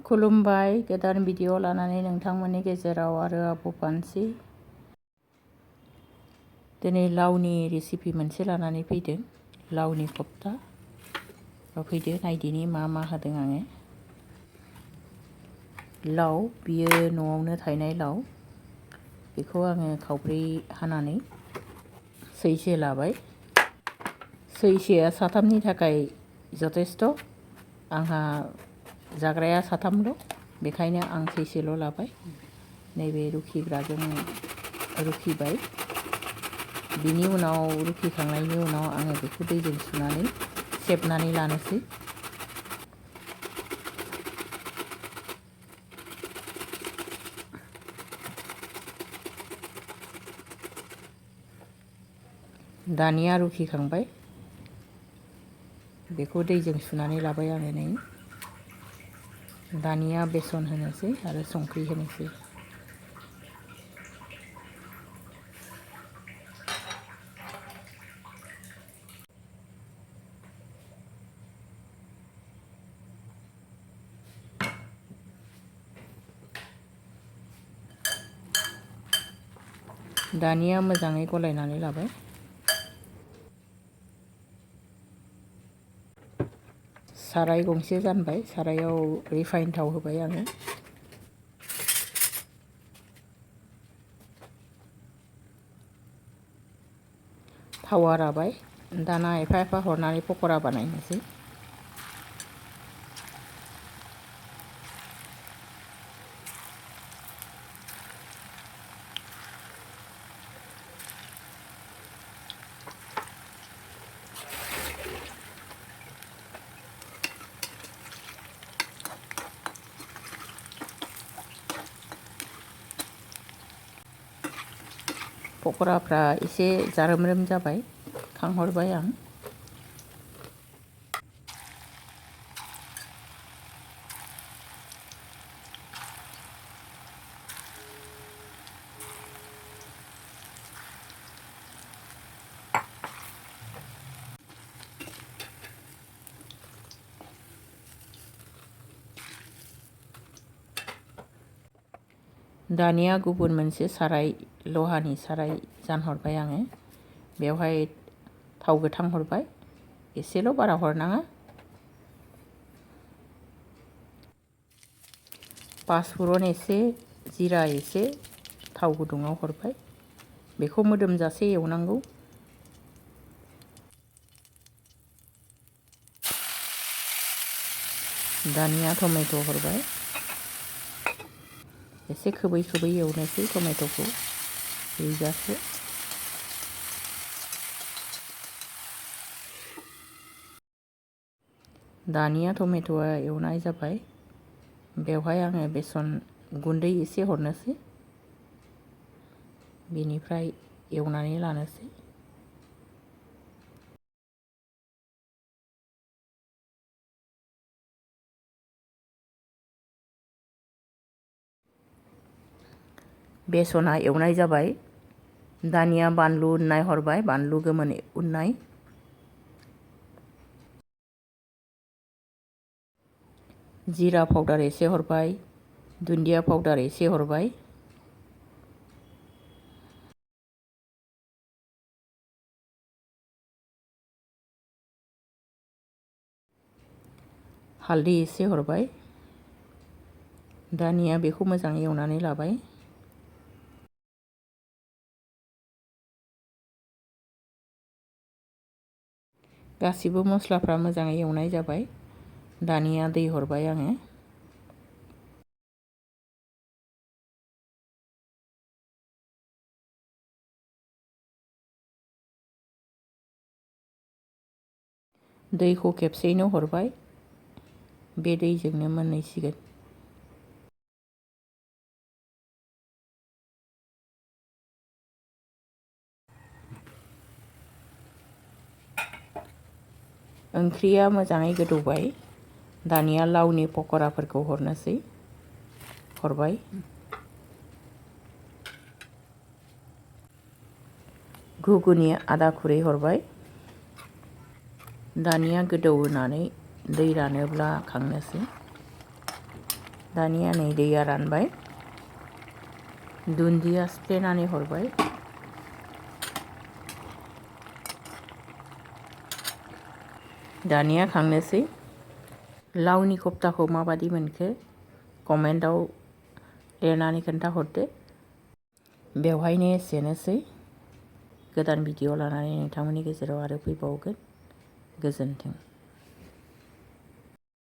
खुलुमबाय गोदान भिडिअ लानानै नोंथांमोननि गेजेराव आरो आब' पानसि दिनै लावनि रेसिपि मोनसे लानानै फैदों। लावनि कफ्ता फैदो नायदिनि मा मा होदों आङो। लाव बियो न'आवनो थायनाय लाव, बेखौ आङो खावब्रै हानानै सैसे लाबाय। सैसेया साथामनि थाखाय जथेस्थ'। आंहा जाग्राया साथामल', बेखायनो आं सैसेल' लाबाय। नैबे रुखिग्राजों रुखिबाय। बिनि उनाव रुखिखांनायनि उनाव आङो बेखौ दैजों सुनानै सेबनानै लानोसै। दानिया रुखिखांबाय, बेखौ दैजों सुनानै लाबाय आङो नै। दानिया बेसन होनोसै आरो संख्रि होनोसै। दानिया मोजाङै गलायनानै लाबाय। साराय गंसे जानबाय, सारायाव रिफाइन थाव होबाय आङो। थावा राबाय, दाना एफा एफा हरनानै पक'रा बानायनोसै। पक'राफ्रा एसे जारोमरोम जाबाय, खांहरबाय आं। दानिया गुबुन मोनसे साराय, लहानि साराय जानहरबाय आङो। बेवहाय थाव गोथां हरबाय, एसेल' बारा हरनाङा। पासफुरन एसे, जिरा एसे थाव गुदुङाव हरबाय। बेखौ मोदोमजासे एवनांगौ। दानिया टमेट' हरबाय। एसे खोबै खोबै एवनोसै टमेट'खौ रुइजासे। दानिया टमेट'आ एवनाय जाबाय, बेवहाय आङो बेसन गुन्दै एसे हरनोसै, बेनिफ्राय एवनानै लानोसै। बेसना एवनाय जाबाय, दानिया बानलु उननाय हरबाय, बानलु गोमोन उननाय। जिरा पाउडार एसे हरबाय, दुन्दिया पाउडार एसे हरबाय। हालदै एसे हरबाय। दानिया बेखौ मोजाङै एवनानै लाबाय। गासिबो मस्लाफ्रा मोजाङै एवनाय जाबाय, दानिया दै हरबाय आङो। दैखौ खेबसेयैनो हरबाय, बे दैजोंनो मोनहैसिगोन। ओंख्रिया मोजाङै गोदौबाय, दानिया लावनि पक'राफोरखौ हरनोसै। हरबाय। घुगुनि आदा खुरै हरबाय। दानिया गोदौ होनानै दै रानोब्ला खांनोसै। दानिया नै दैया रानबाय, दुन्दिया सिफ्लेनानै हरबाय। दानिया खांनोसै। लावनि कफ्ताखौ माबादि मोनखो कमेन्टआव लिरनानै खोन्थाहरदो। बेवहायनो एसेनोसै। गोदान भिडिअ लानानै नोंथांमोननि गेजेराव आरो फैबावगोन। गोजोन्थों।